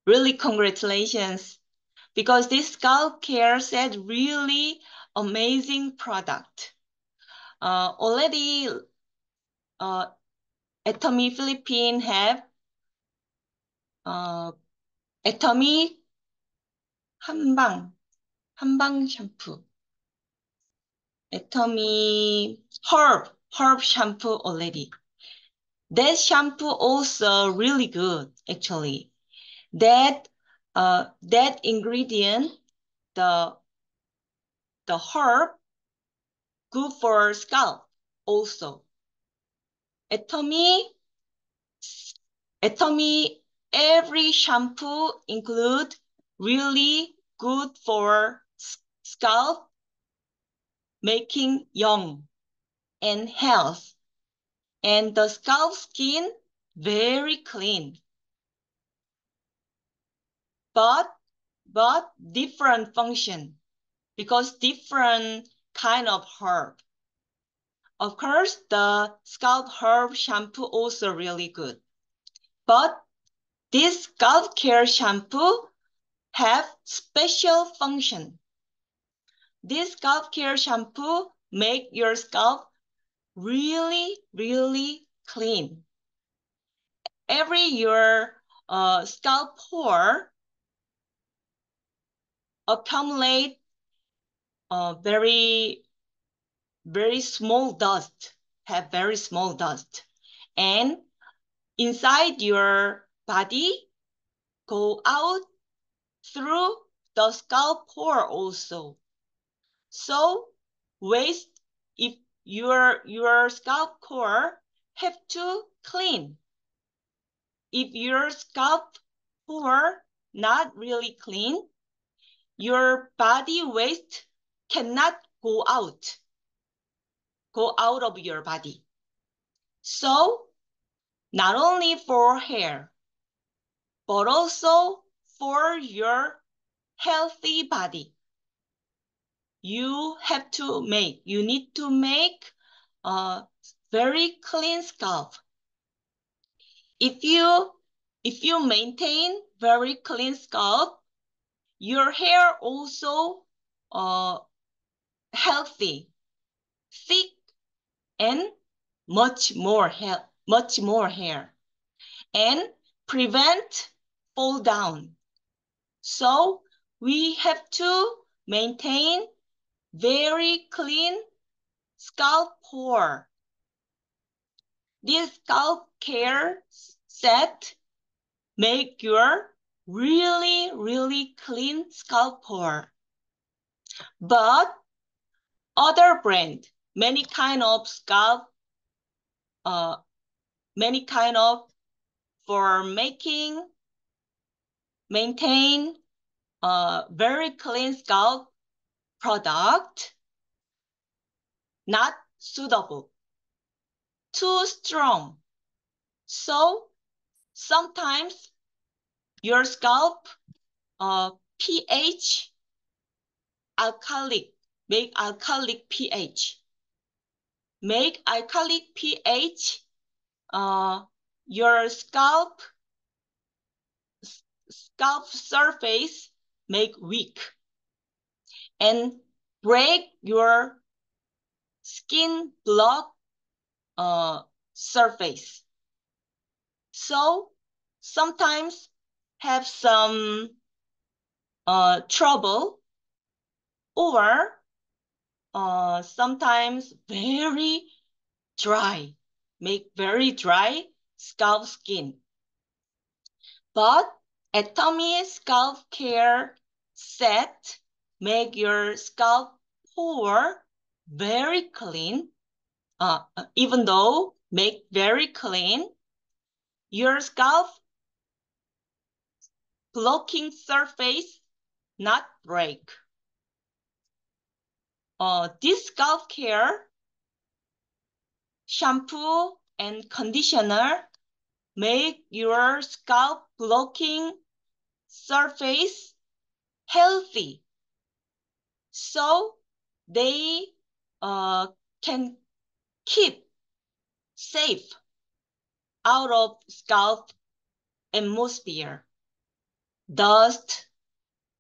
Really congratulations, because this scalp care set really amazing product. Already, Atomy Philippines have Atomy 한방 shampoo, Atomy herb shampoo already. That shampoo also really good actually. That ingredient, the herb, good for scalp also. Atomy, Atomy, every shampoo include really good for scalp, making young and health, and the scalp skin very clean. But different function, because different kind of herb. Of course, the scalp herb shampoo also really good. But this scalp care shampoo have special function. This scalp care shampoo make your scalp really, really clean. Every your scalp pore accumulate very, very small dust, have very small dust. And inside your body go out through the scalp pore also. So waste, if your scalp core have to clean. If your scalp pore not really clean, your body waste cannot go out of your body. So not only for hair, but also for your healthy body. You need to make a very clean scalp. If you maintain very clean scalp, your hair also healthy, thick, and much more hair, and prevent fall down. So we have to maintain very clean scalp pore. This scalp care set make your really, really clean scalp pore. But other brand, many kind of scalp, many kind of for maintain very clean scalp product, not suitable, too strong. So sometimes your scalp pH alkalic, make alkalic pH. Make alkalic pH, your scalp surface make weak and break your skin block surface. So sometimes have some trouble, or sometimes very dry, make very dry scalp skin. But Atomy scalp care set make your scalp pore very clean. Even though make very clean, your scalp blocking surface not break. This scalp care shampoo and conditioner make your scalp blocking surface healthy. So they can keep safe out of scalp atmosphere. dust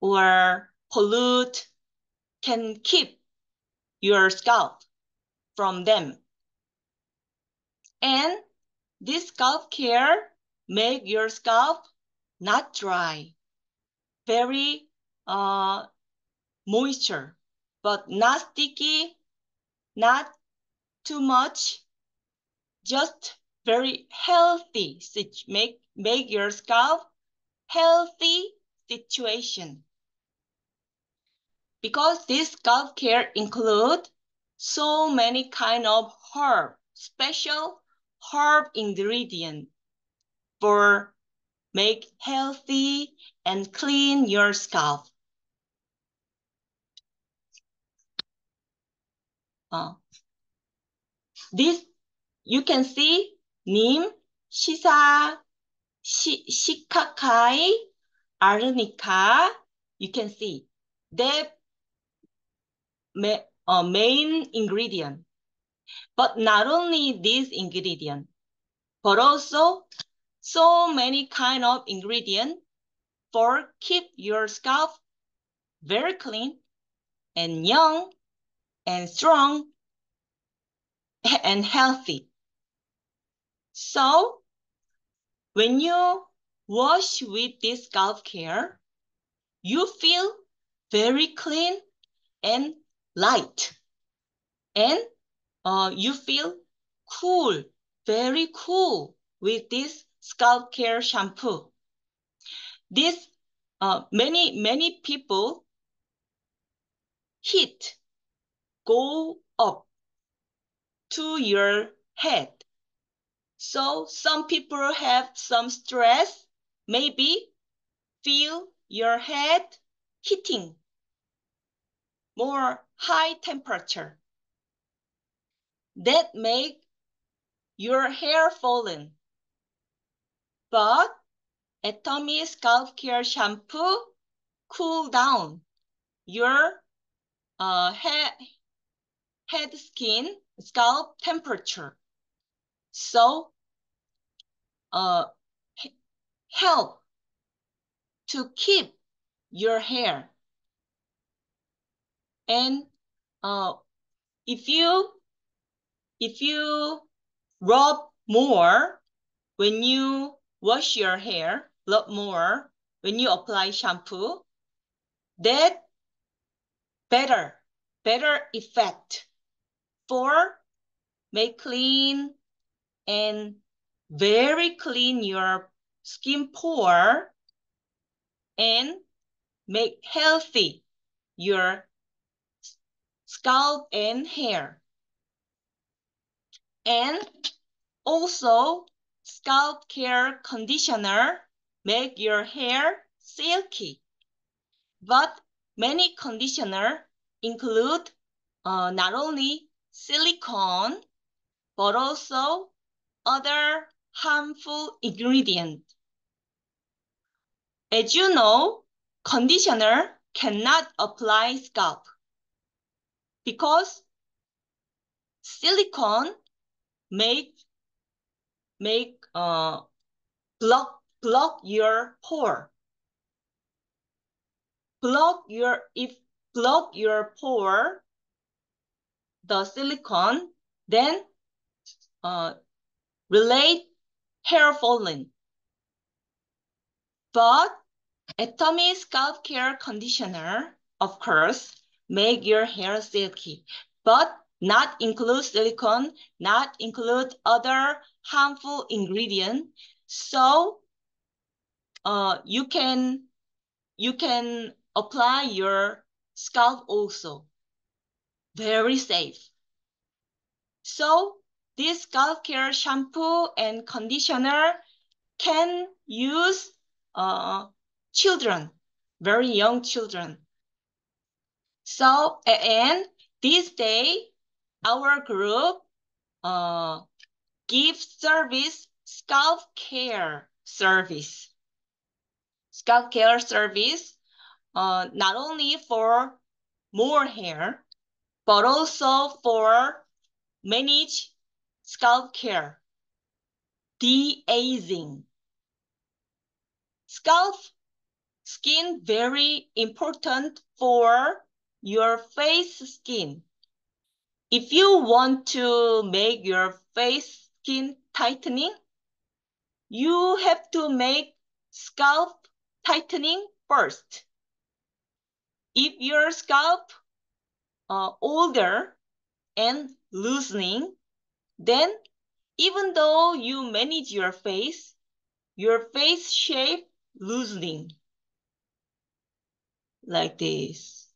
or pollute can keep your scalp from them. And this scalp care make your scalp not dry, very moisture, but not sticky, not too much, just very healthy. Make your scalp healthy situation. Because this scalp care include so many kind of special herb ingredient for make healthy and clean your scalp. This you can see neem, shikakai, arnica. You can see the main ingredient. But not only this ingredient, but also so many kind of ingredient for keep your scalp very clean and young and strong and healthy. So when you wash with this scalp care, you feel very clean and light. And you feel cool, very cool with this scalp care shampoo. This many people heat go up to your head. So some people have some stress, maybe feel your head heating, more high temperature. That make your hair fallen. But Atomy Scalp Care Shampoo cool down your head skin, scalp temperature. So help to keep your hair. And if you rub more when you wash your hair, rub more when you apply shampoo, that better effect for make clean and very clean your skin pore and make healthy your scalp and hair. And also scalp care conditioner make your hair silky. But many conditioner include not only silicone, but also other harmful ingredients. As you know, conditioner cannot apply scalp because silicone block your pore. Block your pore, the silicone, then relate hair falling. But Atomy Scalp Care Conditioner, of course, make your hair silky, but not include silicone, not include other harmful ingredient. So you can apply your scalp also. Very safe. So this scalp care shampoo and conditioner can use children, very young children. So, and this day, our group gives service, scalp care service. Scalp care service, not only for more hair, but also for manage scalp care, de-aging. Scalp skin very important for your face skin. If you want to make your face skin tightening, you have to make scalp tightening first. If your scalp older and loosening, then even though you manage your face shape loosening like this.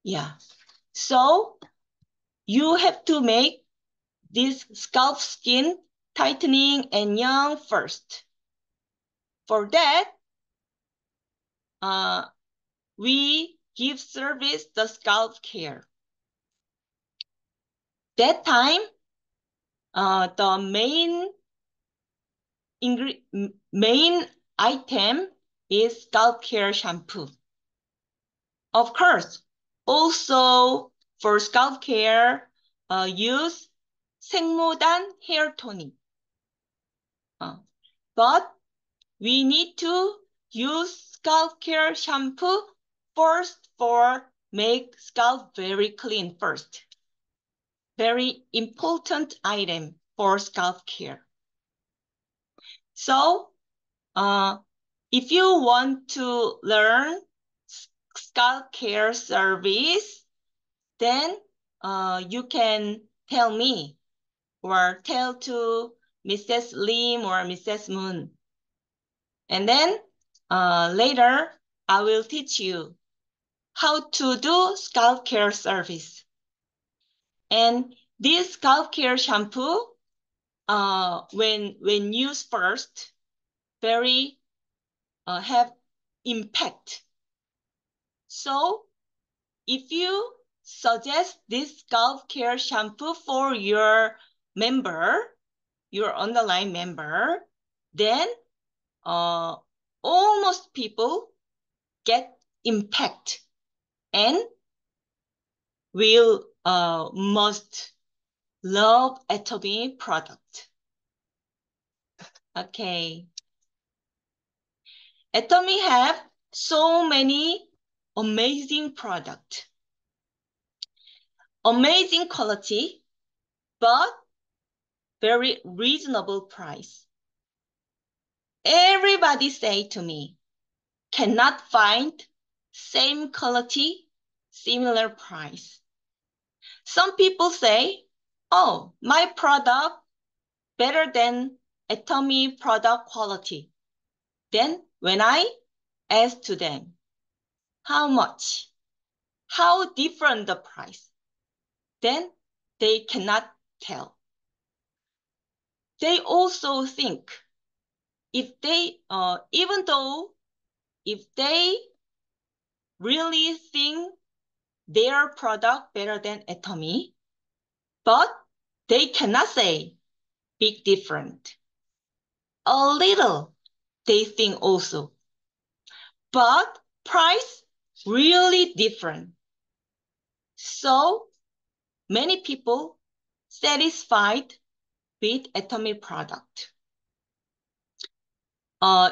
Yeah. So you have to make this scalp skin tightening and young first. For that, we give service the scalp care. That time, the main item is scalp care shampoo. Of course, also for scalp care, use 생모단 hair tonic. But we need to use scalp care shampoo first for make scalp very clean first. Very important item for scalp care. So, if you want to learn scalp care service, then you can tell me or tell to Mrs. Lim or Mrs. Moon. And then later, I will teach you how to do scalp care service. And this scalp care shampoo, when used first, very have impact. So if you suggest this scalp care shampoo for your member, your online member, then almost people get impact and will must love Atomy product. Okay. Atomy have so many amazing product. Amazing quality, but very reasonable price. Everybody say to me, cannot find same quality, similar price. Some people say, oh, my product better than Atomy product quality. Then when I ask to them, how much? How different the price? Then they cannot tell. They also think if they, even though if they really think their product better than Atomy, but they cannot say big different. A little, they think also. But price really different. So many people satisfied with Atomy product.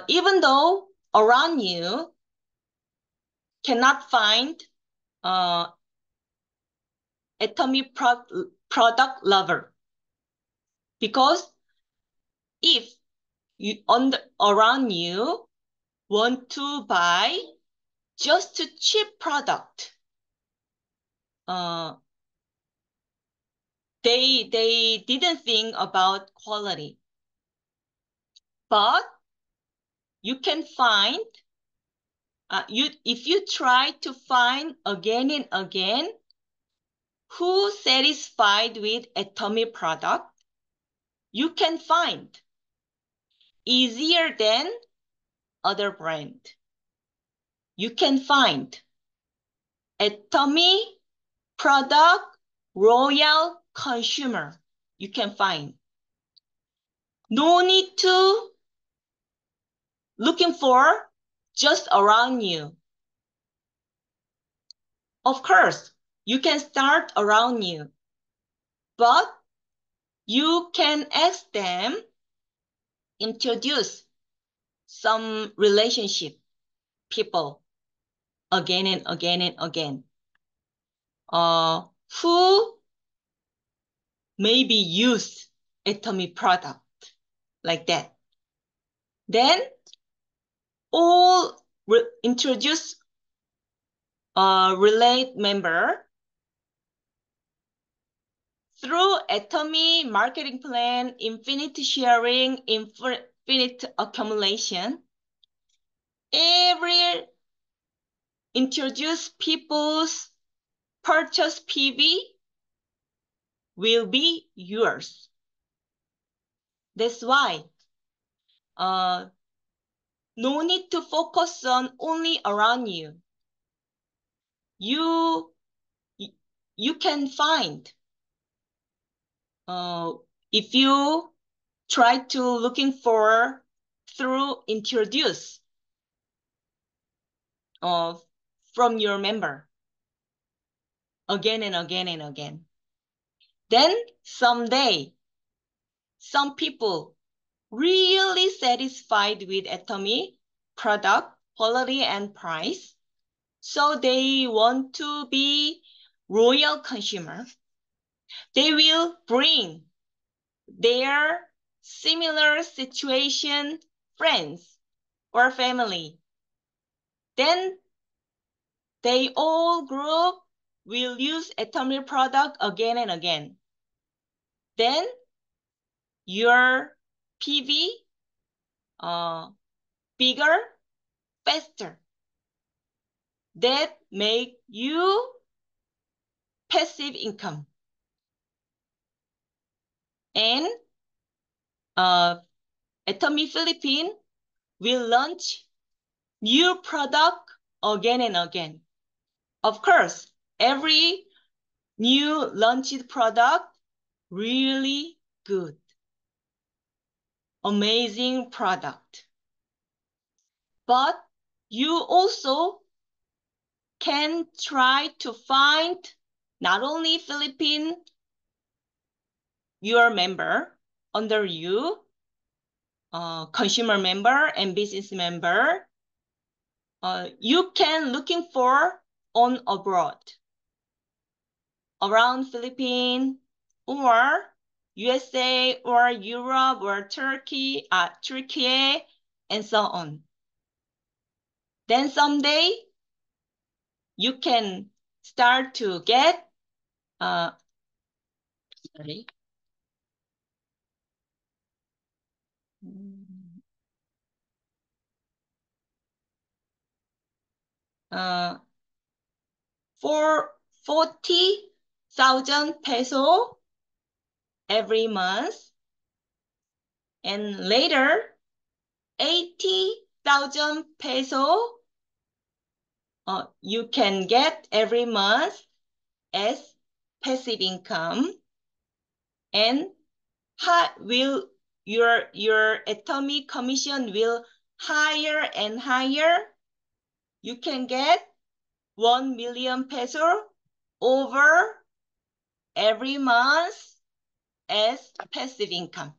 Even though around you cannot find Atomy product lover. Because if you around you want to buy just a cheap product, they didn't think about quality. But you can find, if you try to find again and again who satisfied with Atomy product, you can find easier than other brand. You can find Atomy product royal consumer. You can find. No need to looking for just around you. Of course, you can start around you, but you can ask them, introduce some relationship. people again and again and again. Who maybe use Atomy product like that. Then all introduce a relate member through Atomy marketing plan, infinite sharing, infinite accumulation. Every introduce people's purchase PV will be yours. That's why no need to focus on only around you. You can find if you try to looking for through introduce from your member again and again and again. Then someday, some people really satisfied with Atomy product quality and price, so they want to be loyal consumer. They will bring their similar situation friends or family. Then they all group will use Atomy product again and again. Then your PV bigger, faster. That make you passive income. And Atomy Philippines will launch new product again and again. Of course, every new launched product really good. Amazing product. But you also can try to find not only Philippine your member under you, consumer member and business member. You can looking for on abroad, around Philippines or USA or Europe or Turkey, and so on. Then someday you can start to get sorry. For 40,000 peso every month, and later 80,000 peso you can get every month as passive income, and will your Atomy commission will higher and higher. You can get 1 million peso over every month as passive income.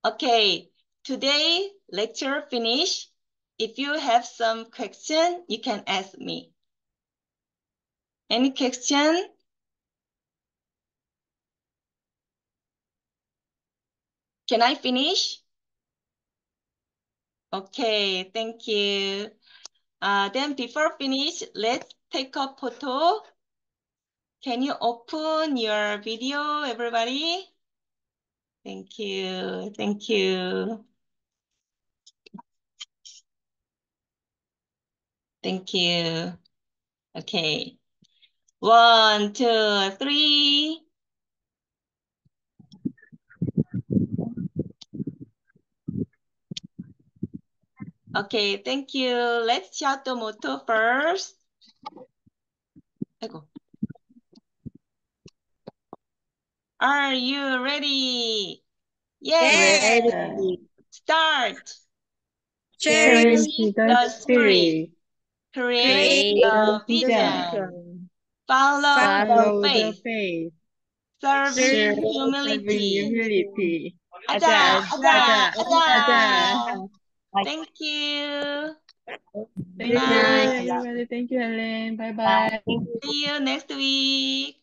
Okay, today lecture finished. If you have some question, you can ask me. Any question? Can I finish? Okay, thank you. Then before finish, let's take a photo. Can you open your video, everybody? Thank you, thank you. Thank you. Okay. 1, 2, 3. Okay, thank you. Let's shout the motto first. Are you ready? Yes. Ready. Start. Cherish The spirit. Create the vision. Follow the follow the faith. faith. Serving Serving humility. humility. Aja, aja, Aja, aja. aja. Thank you. Good night. everybody. Thank you, Helen. Bye-bye. See you next week.